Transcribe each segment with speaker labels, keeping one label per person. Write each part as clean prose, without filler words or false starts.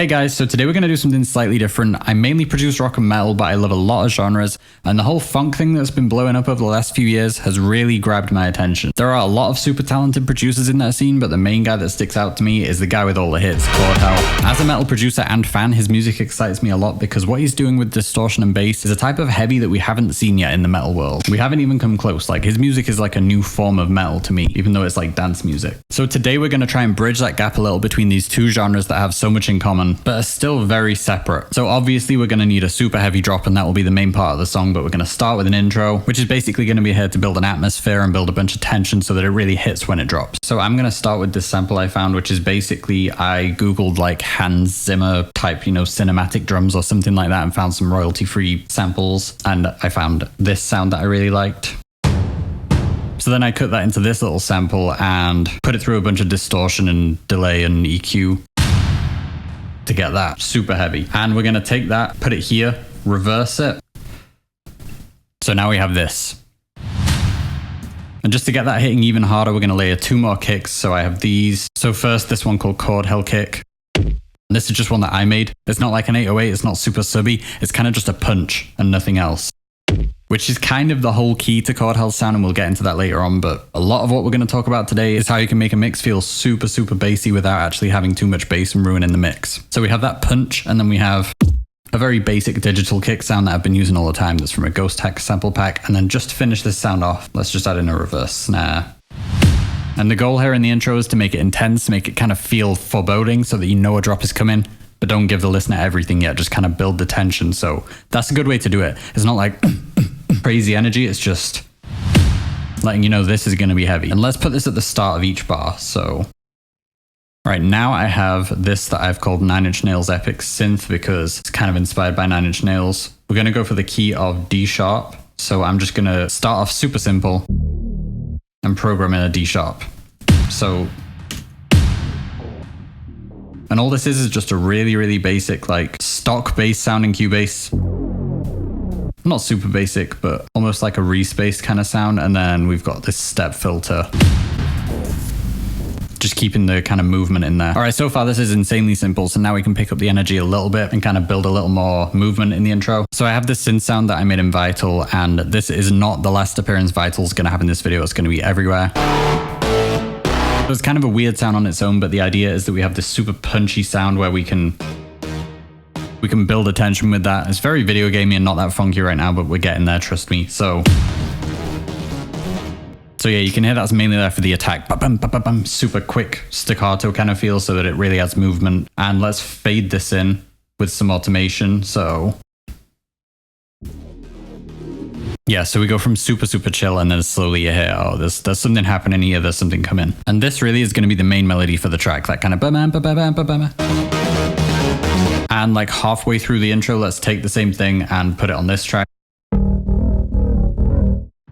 Speaker 1: Hey guys, so today we're going to do something slightly different. I mainly produce rock and metal, but I love a lot of genres, and the whole funk thing that's been blowing up over the last few years has really grabbed my attention. There are a lot of super talented producers in that scene, but the main guy that sticks out to me is the guy with all the hits, Kordhell. As a metal producer and fan, his music excites me a lot because what he's doing with distortion and bass is a type of heavy that we haven't seen yet in the metal world. We haven't even come close. Like, his music is like a new form of metal to me, even though it's like dance music. So today we're going to try and bridge that gap a little between these two genres that have so much in common, but are still very separate. So obviously we're going to need a super heavy drop, and that will be the main part of the song, but we're going to start with an intro, which is basically going to be here to build an atmosphere and build a bunch of tension so that it really hits when it drops. So I'm going to start with this sample I found, which is basically, I googled like Hans Zimmer type, cinematic drums or something like that, and found some royalty-free samples, and I found this sound that I really liked. So then I cut that into this little sample and put it through a bunch of distortion and delay and EQ to get that super heavy. And we're going to take that, put it here, reverse it. So now we have this. And just to get that hitting even harder, we're going to layer two more kicks. So I have these. So first, this one called Kordhell kick. And this is just one that I made. It's not like an 808. It's not super subby. It's kind of just a punch and nothing else, which is kind of the whole key to Kordhell's sound, and we'll get into that later on. But a lot of what we're going to talk about today is how you can make a mix feel super, super bassy without actually having too much bass and ruining the mix. So we have that punch, and then we have a very basic digital kick sound that I've been using all the time that's from a Ghost Tech sample pack. And then just to finish this sound off, let's just add in a reverse snare. And the goal here in the intro is to make it intense, make it kind of feel foreboding so that you know a drop is coming, but don't give the listener everything yet, just kind of build the tension. So that's a good way to do it. It's not like crazy energy, it's just letting you know this is going to be heavy. And let's put this at the start of each bar. So right now I have this that I've called 9 Inch Nails Epic Synth because it's kind of inspired by 9 Inch Nails. We're going to go for the key of D sharp. So I'm just going to start off super simple and program in a D sharp. So, and all this is just a really, really basic, like stock bass sounding Cubase. Not super basic, but almost like a respaced kind of sound. And then we've got this step filter, just keeping the kind of movement in there. All right, so far this is insanely simple. So now we can pick up the energy a little bit and kind of build a little more movement in the intro. So I have this synth sound that I made in Vital, and this is not the last appearance Vital's going to have in this video. It's going to be everywhere. So it's kind of a weird sound on its own, but the idea is that we have this super punchy sound where we can build a tension with that. It's very video gamey and not that funky right now, but we're getting there, trust me. So yeah, you can hear that's mainly there for the attack. Ba-bum, ba-bum, super quick staccato kind of feel so that it really adds movement. And let's fade this in with some automation. So yeah, so we go from super, super chill, and then slowly you hear, oh, there's something happening here, there's something coming. And this really is going to be the main melody for the track, that kind of ba-bam, ba-bam, ba-bam. And like halfway through the intro, let's take the same thing and put it on this track.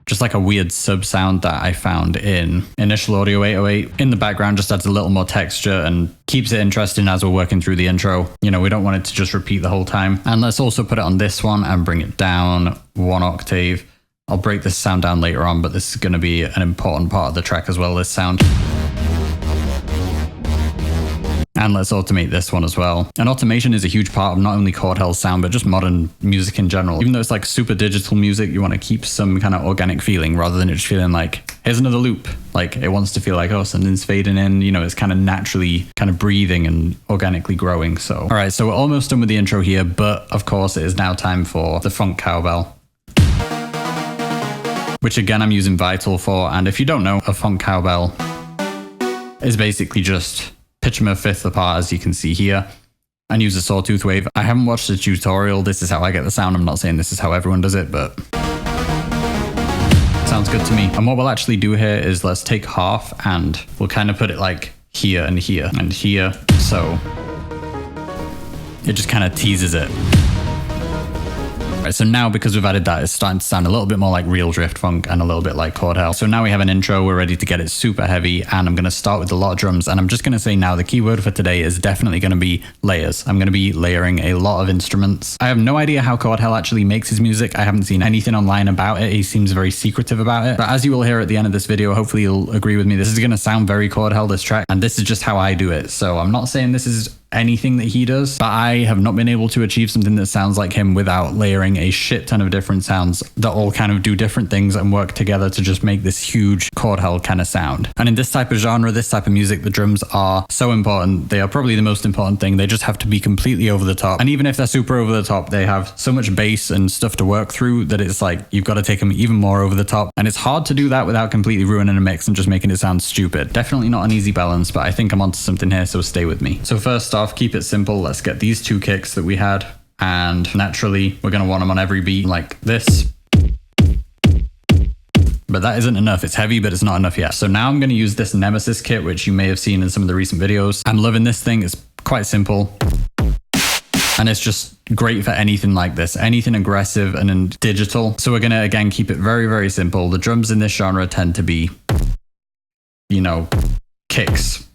Speaker 1: Just like a weird sub sound that I found in Initial Audio 808. In the background, just adds a little more texture and keeps it interesting as we're working through the intro. We don't want it to just repeat the whole time. And let's also put it on this one and bring it down 1 octave. I'll break this sound down later on, but this is going to be an important part of the track as well, this sound. And let's automate this one as well. And automation is a huge part of not only Kordhell's sound, but just modern music in general. Even though it's like super digital music, you want to keep some kind of organic feeling rather than it just feeling like, here's another loop. Like, it wants to feel like, oh, something's fading in. It's kind of naturally kind of breathing and organically growing. So, all right, so we're almost done with the intro here, but of course it is now time for the Phonk cowbell, which again, I'm using Vital for. And if you don't know, a Phonk cowbell is basically just pitch them a fifth apart, as you can see here, and use a sawtooth wave. I haven't watched the tutorial. This is how I get the sound. I'm not saying this is how everyone does it, but sounds good to me. And what we'll actually do here is let's take half and we'll kind of put it like here and here and here. So it just kind of teases it. Right, so now because we've added that, it's starting to sound a little bit more like real drift funk and a little bit like Kordell. So now we have an intro, we're ready to get it super heavy, and I'm going to start with a lot of drums. And I'm just going to say now the key word for today is definitely going to be layers. I'm going to be layering a lot of instruments. I have no idea how Kordell actually makes his music. I haven't seen anything online about it. He seems very secretive about it. But as you will hear at the end of this video, hopefully you'll agree with me. This is going to sound very Kordell, this track, and this is just how I do it. So I'm not saying this is anything that he does, but I have not been able to achieve something that sounds like him without layering a shit ton of different sounds that all kind of do different things and work together to just make this huge Kordhell kind of sound. And in this type of genre, this type of music, the drums are so important. They are probably the most important thing. They just have to be completely over the top. And even if they're super over the top, they have so much bass and stuff to work through that it's like you've got to take them even more over the top. And it's hard to do that without completely ruining a mix and just making it sound stupid. Definitely not an easy balance, but I think I'm onto something here, so stay with me. So first off, keep it simple. Let's get these two kicks that we had, and naturally we're going to want them on every beat like this. But that isn't enough. It's heavy, but it's not enough yet. So now I'm going to use this Nemesis kit, which you may have seen in some of the recent videos. I'm loving this thing. It's quite simple. And it's just great for anything like this, anything aggressive and in digital. So we're going to, again, keep it very, very simple. The drums in this genre tend to be, you know, kicks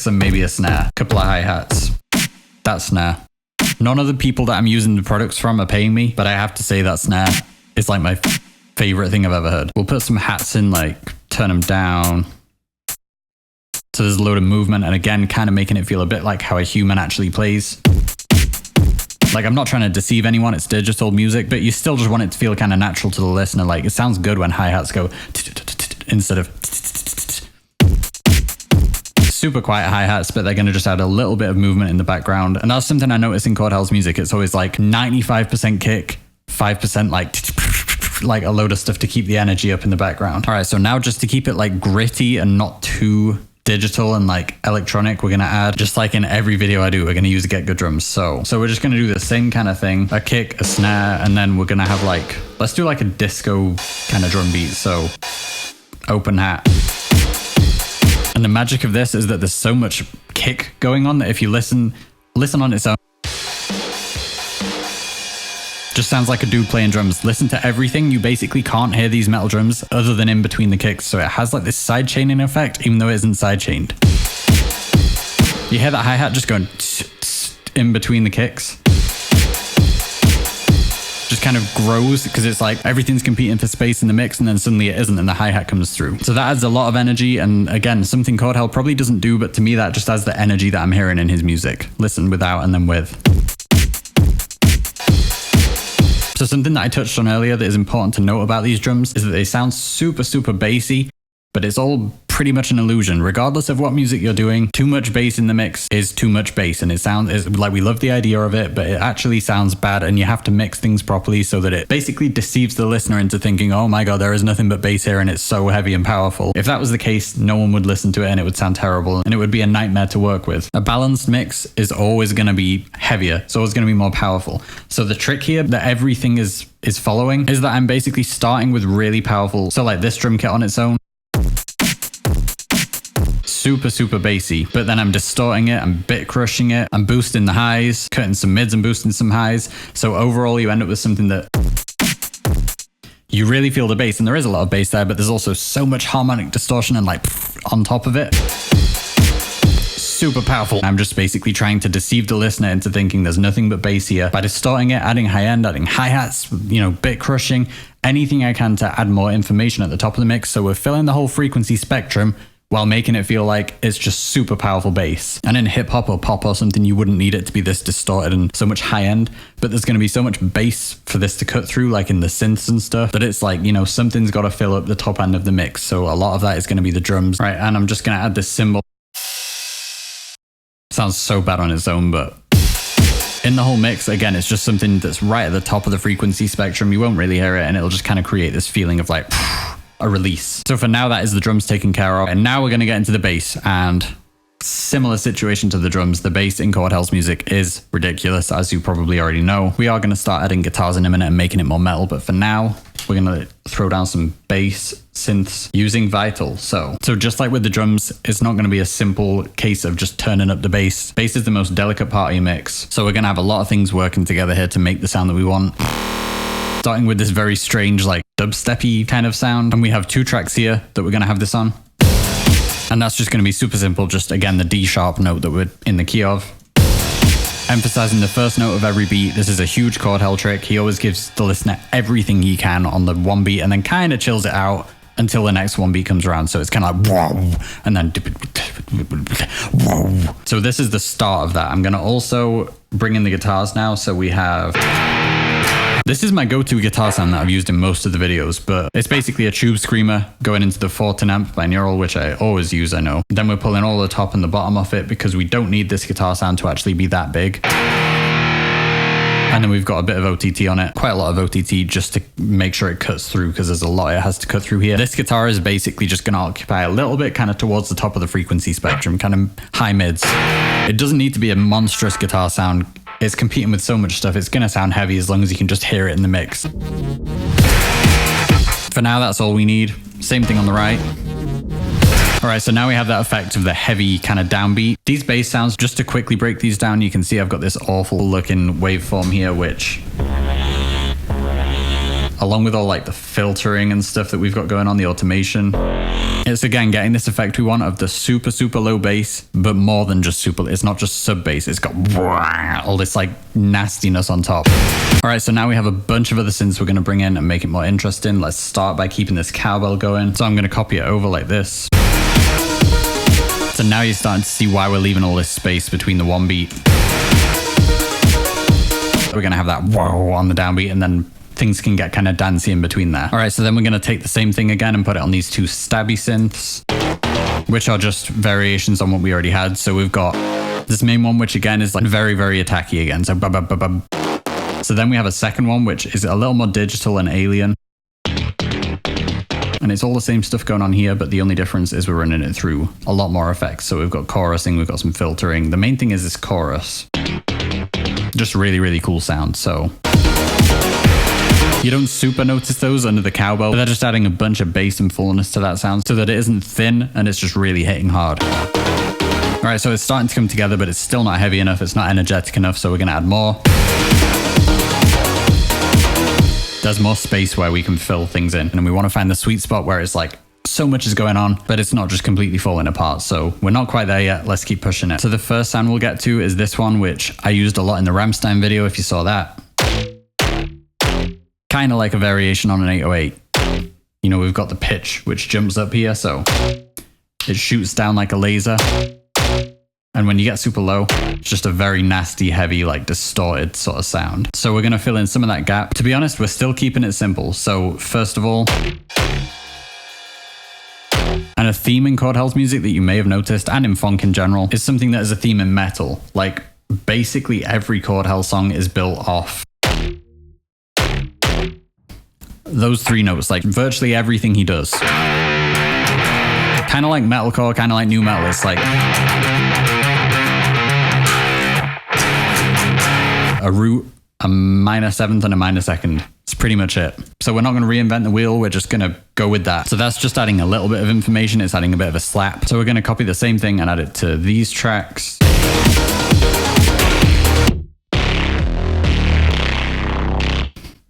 Speaker 1: and maybe a snare, couple of hi-hats, that snare. None of the people that I'm using the products from are paying me, but I have to say that snare is like my favorite thing I've ever heard. We'll put some hats in, like turn them down. So there's a load of movement, and again, kind of making it feel a bit like how a human actually plays. Like, I'm not trying to deceive anyone, it's digital music, but you still just want it to feel kind of natural to the listener. Like, it sounds good when hi-hats go instead of super quiet hi-hats, but they're going to just add a little bit of movement in the background. And that's something I notice in Kordhell's music. It's always like 95% kick, 5% like a load of stuff to keep the energy up in the background. All right, so now just to keep it like gritty and not too digital and like electronic, we're going to add, just like in every video I do, we're going to use Get Good Drums. So we're just going to do the same kind of thing, a kick, a snare, and then we're going to have like, let's do like a disco kind of drum beat. So open hat. And the magic of this is that there's so much kick going on that if you listen on its own, just sounds like a dude playing drums. Listen to everything, you basically can't hear these metal drums other than in between the kicks. So it has like this side chaining effect, even though it isn't side chained. You hear that hi-hat just going in between the kicks. Just kind of grows because it's like everything's competing for space in the mix, and then suddenly it isn't, and the hi-hat comes through. So that adds a lot of energy, and again, something Kordhell probably doesn't do, but to me that just adds the energy that I'm hearing in his music. Listen without and then with. So something that I touched on earlier that is important to note about these drums is that they sound super, super bassy, but it's all pretty much an illusion. Regardless of what music you're doing, too much bass in the mix is too much bass, and it sounds like we love the idea of it, but it actually sounds bad, and you have to mix things properly so that it basically deceives the listener into thinking, oh my god, there is nothing but bass here and it's so heavy and powerful. If that was the case, no one would listen to it and it would sound terrible and it would be a nightmare to work with. A balanced mix is always going to be heavier, it's always going to be more powerful. So the trick here that everything is following is that I'm basically starting with really powerful, so like this drum kit on its own, super, super bassy, but then I'm distorting it, I'm bit crushing it, I'm boosting the highs, cutting some mids and boosting some highs. So overall you end up with something that you really feel the bass, and there is a lot of bass there, but there's also so much harmonic distortion and like on top of it. Super powerful. I'm just basically trying to deceive the listener into thinking there's nothing but bass here by distorting it, adding high end, adding hi-hats, you know, bit crushing, anything I can to add more information at the top of the mix. So we're filling the whole frequency spectrum while making it feel like it's just super powerful bass. And in hip hop or pop or something, you wouldn't need it to be this distorted and so much high end, but there's going to be so much bass for this to cut through, like in the synths and stuff, that it's like, you know, something's got to fill up the top end of the mix. So a lot of that is going to be the drums. Right, and I'm just going to add this cymbal. Sounds so bad on its own, but in the whole mix, again, it's just something that's right at the top of the frequency spectrum. You won't really hear it, and it'll just kind of create this feeling of like a release. So for now, that is the drums taken care of. And now we're going to get into the bass, and similar situation to the drums. The bass in Kordhell's music is ridiculous, as you probably already know. We are going to start adding guitars in a minute and making it more metal, but for now, we're going to throw down some bass synths using Vital. So just like with the drums, it's not going to be a simple case of just turning up the bass. Bass is the most delicate part of your mix. So we're going to have a lot of things working together here to make the sound that we want. Starting with this very strange, like dubstep-y kind of sound. And we have 2 tracks here that we're going to have this on. And that's just going to be super simple. Just again, the D sharp note that we're in the key of. Emphasizing the first note of every beat. This is a huge Kordhell trick. He always gives the listener everything he can on the one beat and then kind of chills it out until the next one beat comes around. So it's kind of like, and then Whoa. So this is the start of that. I'm going to also bring in the guitars now. So we have... This is my go-to guitar sound that I've used in most of the videos, but it's basically a tube screamer going into the 4-tin amp binaural, which I always use, I know. Then we're pulling all the top and the bottom off it because we don't need this guitar sound to actually be that big. And then we've got a bit of OTT on it, quite a lot of OTT just to make sure it cuts through because there's a lot it has to cut through here. This guitar is basically just going to occupy a little bit kind of towards the top of the frequency spectrum, kind of high mids. It doesn't need to be a monstrous guitar sound. It's competing with so much stuff. It's going to sound heavy as long as you can just hear it in the mix. For now, that's all we need. Same thing on the right. All right, so now we have that effect of the heavy kind of downbeat. These bass sounds, just to quickly break these down, you can see I've got this awful looking waveform here, which, along with all like the filtering and stuff that we've got going on, the automation, it's again getting this effect we want of the super, super low bass, but more than just super, it's not just sub bass, it's got all this like nastiness on top. All right, so now we have a bunch of other synths we're gonna bring in and make it more interesting. Let's start by keeping this cowbell going. So I'm gonna copy it over like this. So now you're starting to see why we're leaving all this space between the one beat. We're gonna have that whoa on the downbeat, and then things can get kind of dancey in between there. All right, so then we're gonna take the same thing again and put it on these two stabby synths, which are just variations on what we already had. So we've got this main one, which again is like very, very attacky again. So So then we have a second one, which is a little more digital and alien. And it's all the same stuff going on here, but the only difference is we're running it through a lot more effects. So we've got chorusing, we've got some filtering. The main thing is this chorus. Just really, really cool sound. So you don't super notice those under the cowbell, but they're just adding a bunch of bass and fullness to that sound so that it isn't thin and it's just really hitting hard. All right, so it's starting to come together, but it's still not heavy enough. It's not energetic enough, so we're gonna add more. There's more space where we can fill things in, and we want to find the sweet spot where it's like so much is going on, but it's not just completely falling apart. So we're not quite there yet. Let's keep pushing it. So the first sound we'll get to is this one, which I used a lot in the Rammstein video, if you saw that. Kind of like a variation on an 808. You know, we've got the pitch, which jumps up here, so it shoots down like a laser. And when you get super low, it's just a very nasty, heavy, like distorted sort of sound. So we're going to fill in some of that gap. To be honest, we're still keeping it simple. So first of all, and a theme in Kordhell's music that you may have noticed, and in Phonk in general, is something that is a theme in metal. Like basically every Kordhell song is built off those three notes, like virtually everything he does. Kind of like metalcore, kind of like new metal. It's like a root, a minor seventh, and a minor second. It's pretty much it. So we're not going to reinvent the wheel. We're just going to go with that. So that's just adding a little bit of information. It's adding a bit of a slap. So we're going to copy the same thing and add it to these tracks.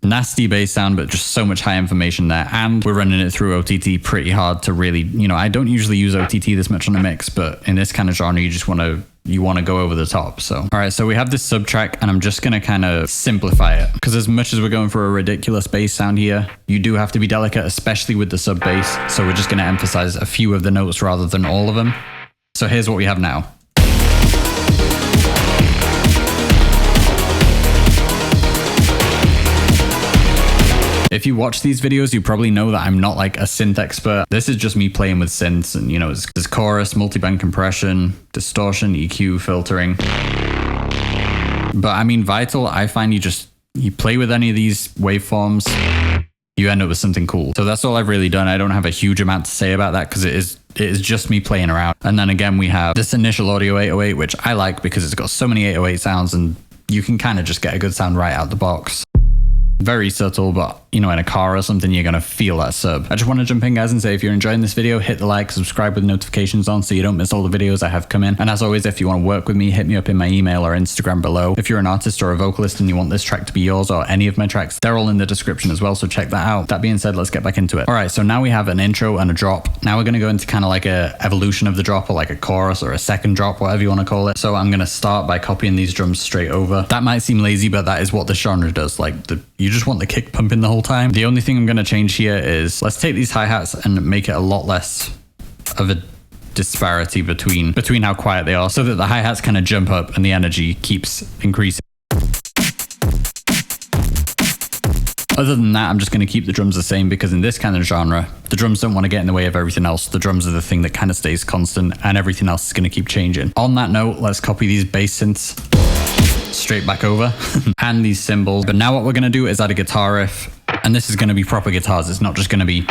Speaker 1: Nasty bass sound, but just so much high information there. And we're running it through OTT pretty hard to really, you know, I don't usually use OTT this much on a mix, but in this kind of genre, you just want to go over the top. So, all right, so we have this sub track and I'm just going to kind of simplify it because as much as we're going for a ridiculous bass sound here, you do have to be delicate, especially with the sub bass. So we're just going to emphasize a few of the notes rather than all of them. So here's what we have now. If you watch these videos, you probably know that I'm not like a synth expert. This is just me playing with synths and, you know, there's chorus, multiband compression, distortion, EQ, filtering. But I mean, Vital, I find you play with any of these waveforms, you end up with something cool. So that's all I've really done. I don't have a huge amount to say about that because it is just me playing around. And then again, we have this initial audio 808, which I like because it's got so many 808 sounds and you can kind of just get a good sound right out the box. Very subtle, but you know, in a car or something, you're gonna feel that sub. I just want to jump in, guys, and say if you're enjoying this video, hit the like, subscribe with notifications on so you don't miss all the videos I have come in. And as always, if you want to work with me, hit me up in my email or Instagram below. If you're an artist or a vocalist and you want this track to be yours or any of my tracks, they're all in the description as well, so check that out. That being said, let's get back into it. All right, so now we have an intro and a drop. Now we're gonna go into kind of like a evolution of the drop or like a chorus or a second drop, whatever you want to call it. So I'm gonna start by copying these drums straight over. That might seem lazy, but that is what the genre does. Like you just want the kick pumping the whole time. The only thing I'm going to change here is let's take these hi-hats and make it a lot less of a disparity between how quiet they are, so that the hi-hats kind of jump up and the energy keeps increasing. Other than that, I'm just going to keep the drums the same, because in this kind of genre, the drums don't want to get in the way of everything else. The drums are the thing that kind of stays constant, and everything else is going to keep changing. On that note, let's copy these bass synths straight back over and these cymbals. But now what we're going to do is add a guitar riff, and this is going to be proper guitars. It's not just going to be...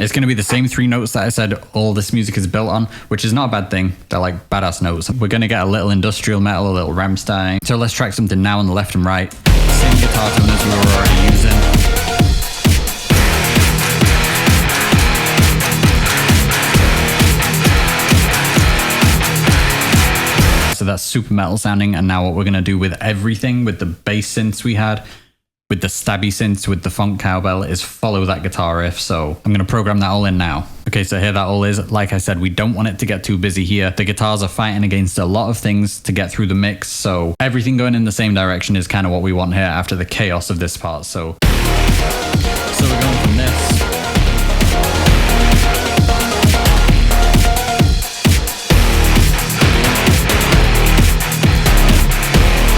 Speaker 1: It's going to be the same 3 notes that I said all this music is built on, which is not a bad thing. They're like badass notes. We're going to get a little industrial metal, a little Rammstein. So let's track something now on the left and right. Same guitar tone as we were already using. So that's super metal sounding. And now what we're going to do with everything, with the bass synths we had, with the stabby synths, with the Phonk cowbell, is follow that guitar riff. So I'm going to program that all in now. Okay, so here that all is. Like I said, we don't want it to get too busy here. The guitars are fighting against a lot of things to get through the mix. So everything going in the same direction is kind of what we want here after the chaos of this part. So we're going from this.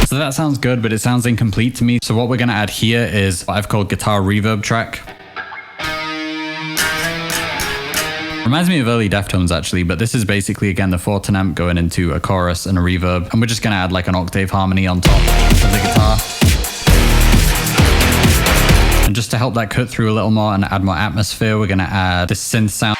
Speaker 1: So that sounds good, but it sounds incomplete to me. So what we're going to add here is what I've called guitar reverb track. Reminds me of early Deftones actually, but this is basically, again, the 4-ton amp going into a chorus and a reverb. And we're just going to add like an octave harmony on top of the guitar. And just to help that cut through a little more and add more atmosphere, we're going to add this synth sound.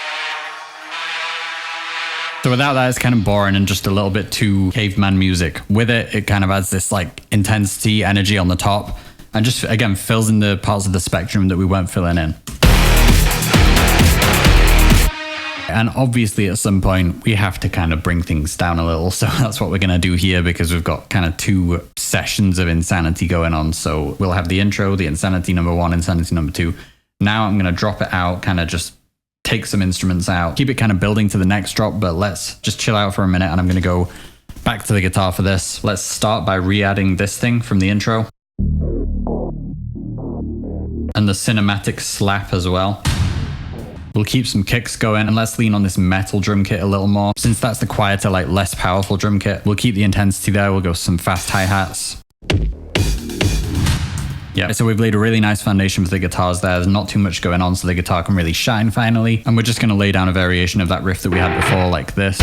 Speaker 1: So without that, it's kind of boring and just a little bit too caveman music. With it, it kind of adds this like intensity, energy on the top, and just, again, fills in the parts of the spectrum that we weren't filling in. And obviously at some point, we have to kind of bring things down a little. So that's what we're going to do here, because we've got kind of 2 sessions of insanity going on. So we'll have the intro, the insanity number 1, insanity number 2. Now I'm going to drop it out, kind of just take some instruments out, keep it kind of building to the next drop, but let's just chill out for a minute, and I'm going to go back to the guitar for this. Let's start by re-adding this thing from the intro. And the cinematic slap as well. We'll keep some kicks going, and let's lean on this metal drum kit a little more. Since that's the quieter, like less powerful drum kit, we'll keep the intensity there. We'll go some fast hi-hats. Yeah, so we've laid a really nice foundation for the guitars there. There's not too much going on, so the guitar can really shine finally. And we're just going to lay down a variation of that riff that we had before, like this.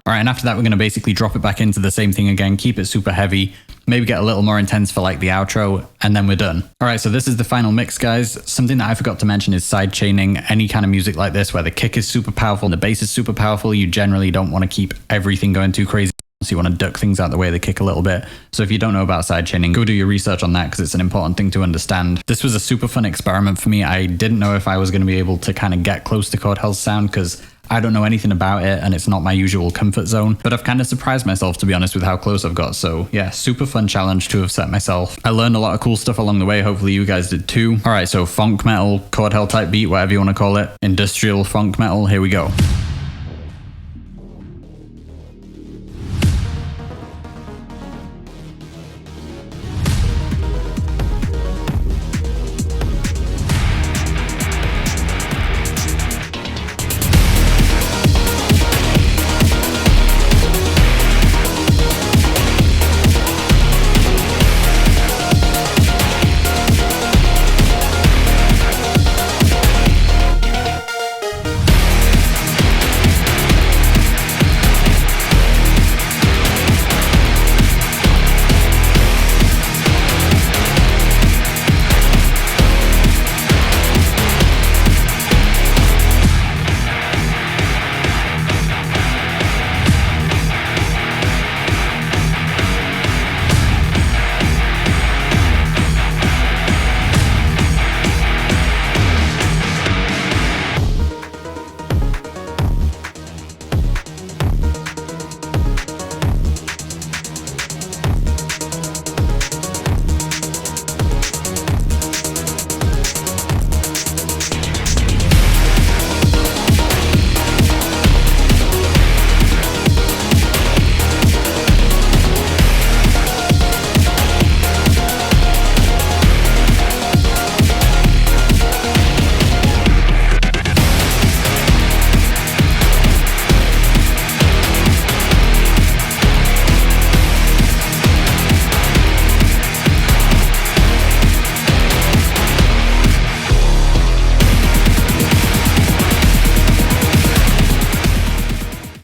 Speaker 1: All right, and after that, we're going to basically drop it back into the same thing again, keep it super heavy, maybe get a little more intense for like the outro, and then we're done. All right, so this is the final mix, guys. Something that I forgot to mention is side chaining. Any kind of music like this where the kick is super powerful and the bass is super powerful, you generally don't want to keep everything going too crazy. So you want to duck things out the way of the kick a little bit. So if you don't know about side chaining, go do your research on that, because it's an important thing to understand. This was a super fun experiment for me. I didn't know if I was going to be able to kind of get close to Kordhell's sound, because I don't know anything about it and it's not my usual comfort zone, but I've kind of surprised myself, to be honest, with how close I've got. So yeah, super fun challenge to have set myself. I learned a lot of cool stuff along the way. Hopefully you guys did too. All right, so Phonk metal, Kordell type beat, whatever you want to call it, industrial Phonk metal, here we go.